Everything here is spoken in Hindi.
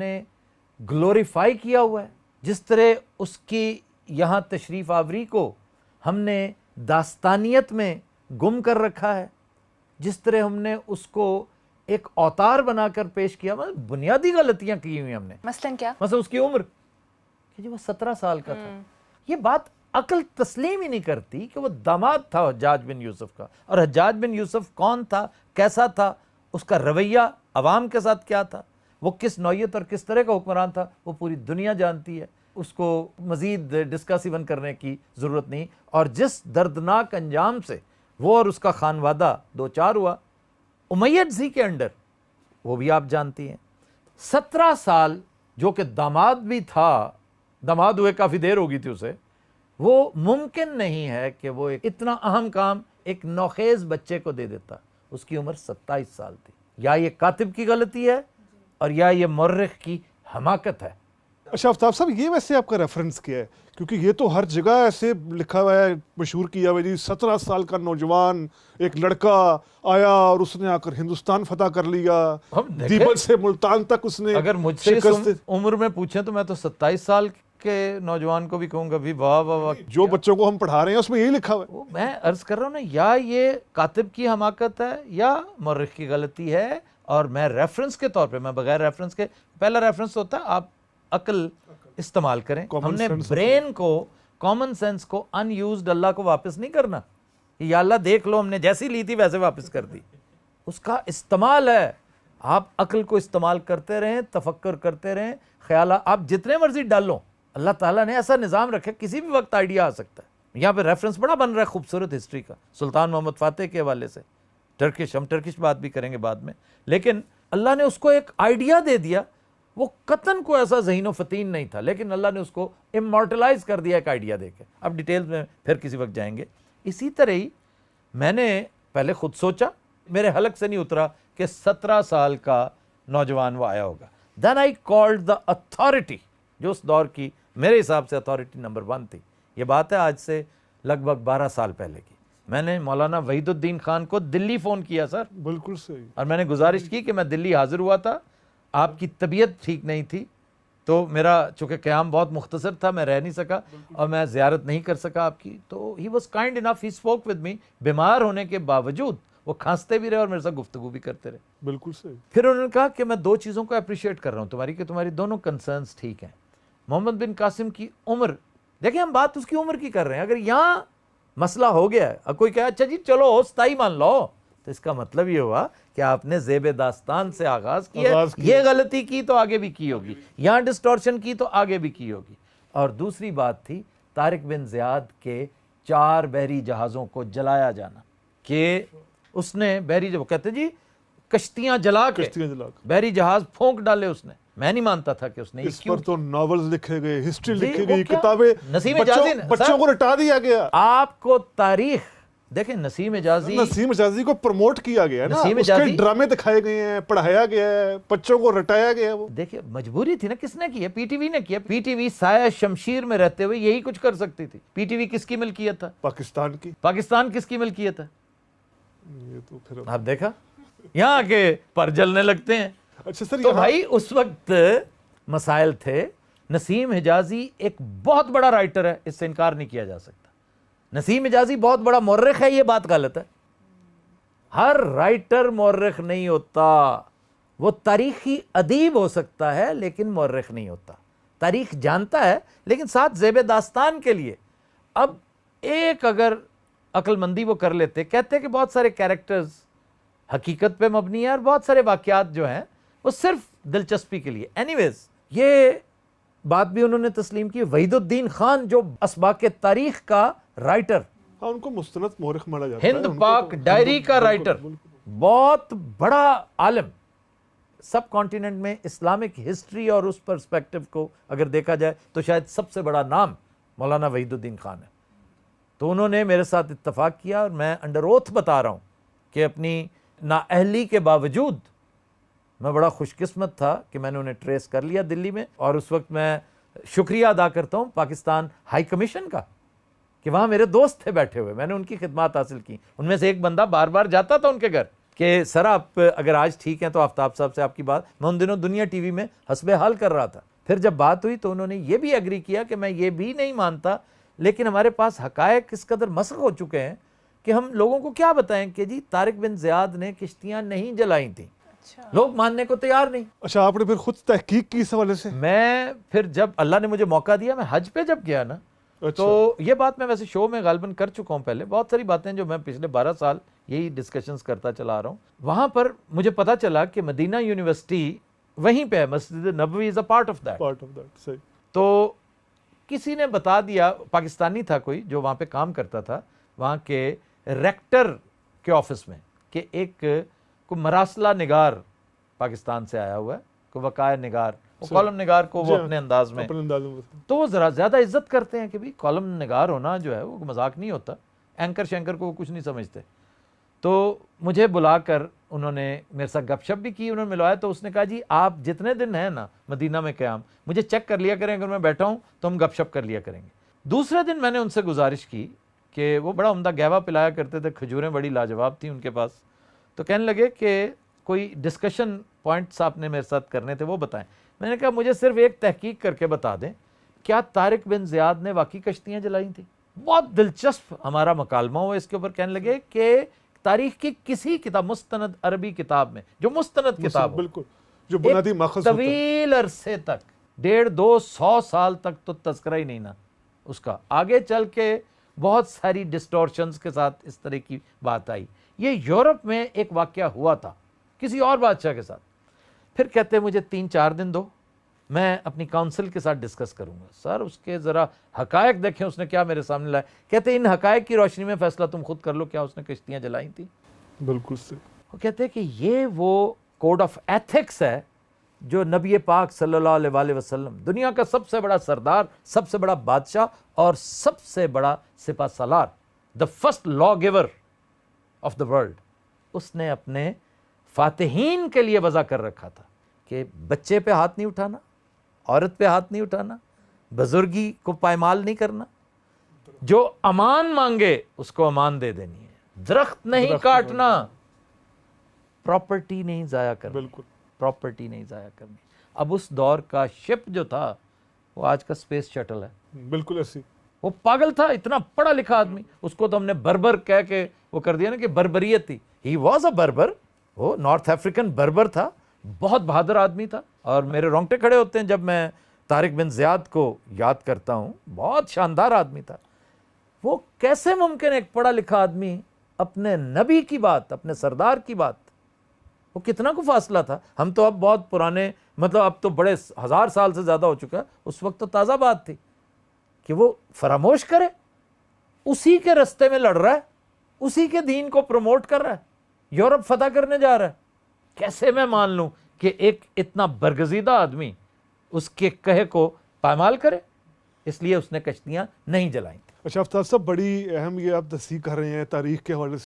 ने ग्लोरीफाई किया हुआ है, जिस तरह उसकी यहाँ तशरीफ़ आवरी को हमने दास्तानियत में गुम कर रखा है, जिस तरह हमने उसको एक अवतार बनाकर पेश किया, मतलब बुनियादी गलतियां की हुई हमने। मसलन क्या? मतलब उसकी उम्र कि जो वो 17 साल का था, ये बात अकल तस्लीम ही नहीं करती कि वो दामाद था हज्जाज बिन यूसुफ का। और हज्जाज बिन यूसुफ कौन था, कैसा था, उसका रवैया अवाम के साथ क्या था, वो किस नौयत और किस तरह का हुक्मरान था, वो पूरी दुनिया जानती है। उसको मज़ीद डिस्कस इवन करने की ज़रूरत नहीं। और जिस दर्दनाक अंजाम से वो और उसका खानवादा दो चार हुआ उमैयद जी के अंडर, वो भी आप जानती हैं। 17 साल जो कि दामाद भी था, दामाद हुए काफ़ी देर हो गई थी उसे, वो मुमकिन नहीं है कि वो एक इतना अहम काम एक नौखेज़ बच्चे को दे देता। उसकी उम्र 27 साल थी। या ये कातिब की गलती है और या ये मुर्रिख की हमाकत है। अच्छा आफ्ताब साहब, ये वैसे आपका रेफरेंस क्या है? क्योंकि ये तो हर जगह ऐसे लिखा हुआ है, मशहूर किया हुआ है जी, 17 साल का नौजवान एक लड़का आया और उसने आकर हिंदुस्तान फतह कर लिया, दीबल से मुल्तान तक उसने। अगर मुझसे इस उम्र में पूछें तो मैं तो 27 साल के नौजवान को भी कहूँगा भी वाह वाह वाह। जो बच्चों को हम पढ़ा रहे हैं उसमें यही लिखा हुआ है। मैं अर्ज कर रहा हूँ ना, या ये कातिब की हमाकत है या मुर्रिख की गलती है। और मैं रेफरेंस के तौर पे, मैं बगैर रेफरेंस के, पहला रेफरेंस होता है आप अकल इस्तेमाल करें। हमने ब्रेन को, कॉमन सेंस को अनयूज्ड अल्लाह को वापस नहीं करना। या अल्लाह देख लो हमने जैसी ली थी वैसे वापस कर दी, उसका इस्तेमाल है। आप अकल को इस्तेमाल करते रहें, तफक्कर करते रहें, ख्याल आप जितने मर्जी डालो। अल्लाह ताला ने ऐसा निज़ाम रखा, किसी भी वक्त आइडिया आ सकता है। यहाँ पे रेफरेंस बड़ा बन रहा है खूबसूरत हिस्ट्री का, सुल्तान मोहम्मद फातेह के हवाले से। टर्किश, हम टर्किश बात भी करेंगे बाद में, लेकिन अल्लाह ने उसको एक आइडिया दे दिया। वो कतन को ऐसा ज़हीनो फतीन नहीं था, लेकिन अल्लाह ने उसको इमॉर्टलाइज कर दिया एक आइडिया देके। अब डिटेल्स में फिर किसी वक्त जाएंगे। इसी तरह ही मैंने पहले खुद सोचा, मेरे हलक से नहीं उतरा कि 17 साल का नौजवान वो आया होगा। Then I called the authority, जो उस दौर की मेरे हिसाब से अथॉरिटी नंबर 1 थी। ये बात है आज से लगभग 12 साल पहले की। मैंने मौलाना वहीदुद्दीन खान को दिल्ली फ़ोन किया सर, बिल्कुल सही, और मैंने गुजारिश की कि मैं दिल्ली हाजिर हुआ था, आपकी तबीयत ठीक नहीं थी, तो मेरा चूँकि क़याम बहुत मुख्तसर था, मैं रह नहीं सका और मैं ज़ियारत नहीं कर सका आपकी। तो he was kind enough, he spoke with me. बीमार होने के बावजूद वो खांसते भी रहे और मेरे साथ गुफ्तगू भी करते रहे। बिल्कुल सही। फिर उन्होंने कहा कि मैं 2 चीज़ों को अप्रिशिएट कर रहा हूँ तुम्हारी, कि तुम्हारी दोनों कंसर्न्स ठीक हैं। मोहम्मद बिन कासिम की उम्र, देखिए हम बात उसकी उम्र की कर रहे हैं। अगर यहाँ मसला हो गया है, अब कोई कहे अच्छा जी चलो 27 मान लो, तो इसका मतलब ये हुआ कि आपने ज़ेब दास्तान से आगाज़ किया, ये गलती की तो आगे भी की होगी, यहाँ डिस्टॉर्शन की तो आगे भी की होगी। और दूसरी बात थी तारिक बिन ज़ियाद के 4 बहरी जहाज़ों को जलाया जाना, कि उसने बहरी, जो कहते जी कश्तियाँ जला के बहरी जहाज़ फूंक डाले उसने। मैं नहीं मानता था कि उसने, इस पर तो नॉवेल्स लिखे गए, हिस्ट्री लिखी गई, किताबें, बच्चों को रटा दिया गया। आपको तारीख देखें, नसीम एजाजी को प्रमोट किया गया ना, उसके ड्रामे दिखाए गए हैं, पढ़ाया गया है, बच्चों को रटाया गया है। वो देखिए मजबूरी थी ना, किसने की है? पीटीवी ने किया। पीटीवी साया शमशीर में रहते हुए यही कुछ कर सकती थी। पीटीवी किसकी मिल्कियत था? पाकिस्तान की। पाकिस्तान किसकी मिल्कियत है? ये तो फिर आप देखा, यहाँ के पर जलने लगते हैं। अच्छा सर, तो भाई उस वक्त मसाइल थे। नसीम हिजाजी एक बहुत बड़ा राइटर है, इससे इनकार नहीं किया जा सकता। नसीम हिजाजी बहुत बड़ा मुर्रिख है, ये बात गलत है। हर राइटर मुर्रिख नहीं होता, वो तारीखी अदीब हो सकता है लेकिन मुर्रिख नहीं होता। तारीख जानता है लेकिन साथ ज़ेब दास्तान के लिए। अब एक अगर अक्लमंदी वो कर लेते, कहते कि बहुत सारे कैरेक्टर्स हकीकत पे मबनी है और बहुत सारे वाक़यात जो हैं वो सिर्फ दिलचस्पी के लिए। एनीवेज, ये बात भी उन्होंने तस्लीम की। वहीदुद्दीन खान जो असबाक़ तारीख का राइटर, हाँ, उनको मुस्तनद मौरिख माना जाता है, हिंद पाक डायरी का राइटर, बहुत बड़ा आलिम, सब कॉन्टिनेंट में इस्लामिक हिस्ट्री और उस पर्सपेक्टिव को अगर देखा जाए तो शायद सबसे बड़ा नाम मौलाना वहीदुद्दीन खान है। तो उन्होंने मेरे साथ इत्तफाक किया और मैं अंडर ओथ बता रहा हूँ कि अपनी नाअहली के बावजूद मैं बड़ा खुशकिस्मत था कि मैंने उन्हें ट्रेस कर लिया दिल्ली में। और उस वक्त मैं शुक्रिया अदा करता हूँ पाकिस्तान हाई कमीशन का कि वहाँ मेरे दोस्त थे बैठे हुए, मैंने उनकी खिदमत हासिल की। उनमें से एक बंदा बार बार जाता था उनके घर कि सर आप अगर आज ठीक हैं तो आफ्ताब साहब से आपकी बात, मैं उन दिनों दुनिया टीवी में हस्बे हाल कर रहा था। फिर जब बात हुई तो उन्होंने ये भी एग्री किया कि मैं ये भी नहीं मानता, लेकिन हमारे पास हकायक इस कदर मसख हो चुके हैं कि हम लोगों को क्या बताएं कि जी तारिक बिन ज़ियाद ने किश्तियां नहीं जलाई थी। अच्छा। लोग मानने को तैयार नहीं। अच्छा, आपने फिर खुद तहकीक की इस हवाले से? मैं फिर जब अल्लाह ने मुझे मौका दिया, मैं हज पे जब गया ना, अच्छा। तो ये बात मैं वैसे शो में गालबन कर चुका हूँ पहले, बहुत सारी बातें जो मैं पिछले 12 साल यही डिस्कशंस करता चला आ रहा हूँ। वहाँ पर मुझे पता चला कि मदीना यूनिवर्सिटी वहीं पे है, मस्जिद नबवी is a part of that. सही। तो किसी ने बता दिया, पाकिस्तानी था कोई जो वहाँ पे काम करता था, वहाँ के रेक्टर के ऑफिस में, कि एक को मरासला निगार पाकिस्तान से आया हुआ है, को वकाय निगार, वो कॉलम निगार को वो अपने अंदाज में, तो वो ज़रा ज़्यादा इज्जत करते हैं कि भाई कॉलम निगार होना जो है वो मजाक नहीं होता, एंकर शैंकर को वो कुछ नहीं समझते। तो मुझे बुलाकर उन्होंने मेरे साथ गपशप भी की, उन्होंने मिलवाया। तो उसने कहा जी आप जितने दिन हैं ना मदीना में क़याम, मुझे चेक कर लिया करें, अगर मैं बैठा हूँ तो हम गपशप कर लिया करेंगे। दूसरे दिन मैंने उनसे गुजारिश की कि वो बड़ा उम्दा गहवा पिलाया करते थे, खजूरें बड़ी लाजवाब थी उनके पास, तो कहने लगे कि कोई डिस्कशन पॉइंट्स आपने मेरे साथ करने थे वो बताएं। मैंने कहा मुझे सिर्फ एक तहकीक करके बता दें, क्या तारिक बिन ज़ियाद ने वाकई कश्तियाँ जलाई थी? बहुत दिलचस्प हमारा मकालमा हुआ इसके ऊपर। कहने लगे कि तारीख की किसी किताब, मुस्तनद अरबी किताब में, जो मुस्तनद किताब बिल्कुल, जो बुनियादी माखज़ तवील अरसे तक, 150-100 साल तक तो तस्करा ही नहीं ना उसका, आगे चल के बहुत सारी डिस्टॉर्शंस के साथ इस तरह की बात आई। ये यूरोप में एक वाकया हुआ था किसी और बादशाह के साथ। फिर कहते हैं मुझे 3-4 दिन दो, मैं अपनी काउंसिल के साथ डिस्कस करूंगा। सर उसके ज़रा हकायक देखें उसने क्या मेरे सामने लाया। कहते इन हकायक की रोशनी में फैसला तुम खुद कर लो, क्या उसने कश्तियाँ जलाई थी? बिल्कुल सही। वो कहते हैं कि ये वो कोड ऑफ एथिक्स है जो नबी पाक सल्लल्लाहु अलैहि वसल्लम, दुनिया का सबसे बड़ा सरदार, सबसे बड़ा बादशाह और सबसे बड़ा सिपा सलार, the first law giver of the world, उसने अपने फातिहीन के लिए वज़ा कर रखा था कि बच्चे पे हाथ नहीं उठाना, औरत पे हाथ नहीं उठाना, बुजुर्गी को पायमाल नहीं करना, जो अमान मांगे उसको अमान दे देनी है, दरख्त नहीं काटना, प्रॉपर्टी नहीं जाया करनी, बिल्कुल प्रॉपर्टी नहीं जाया करनी। अब उस दौर का शिप जो था वो आज का स्पेस शटल है। बिल्कुल ऐसी। वो पागल था, इतना पढ़ा लिखा आदमी, उसको तो हमने बर्बर कह के वो कर दिया ना कि बर्बरियत थी। ही वॉज अ बर्बर, वो नॉर्थ अफ्रीकन बर्बर था, बहुत बहादुर आदमी था। और मेरे रोंगटे खड़े होते हैं जब मैं तारिक बिन ज़ियाद को याद करता हूँ, बहुत शानदार आदमी था। वो कैसे मुमकिन एक पढ़ा लिखा आदमी अपने नबी की बात, अपने सरदार की बात, वो कितना को फासला था। हम तो अब बहुत पुराने, मतलब अब तो बड़े 1000 साल से ज़्यादा हो चुका है, उस वक्त तो ताज़ा बात थी कि वो फरामोश करे, उसी के रास्ते में लड़ रहा है, उसी के दीन को प्रमोट कर रहा है, यूरोप फतह करने जा रहा है। कैसे मैं मान लूं कि एक इतना बरगजीदा आदमी उसके कहे को पामाल करे? इसलिए उसने कश्तियां नहीं जलाई। अच्छा आफ्ताब साहब, बड़ी अहम ये आप तस्दीक कर रहे हैं तारीख के हवाले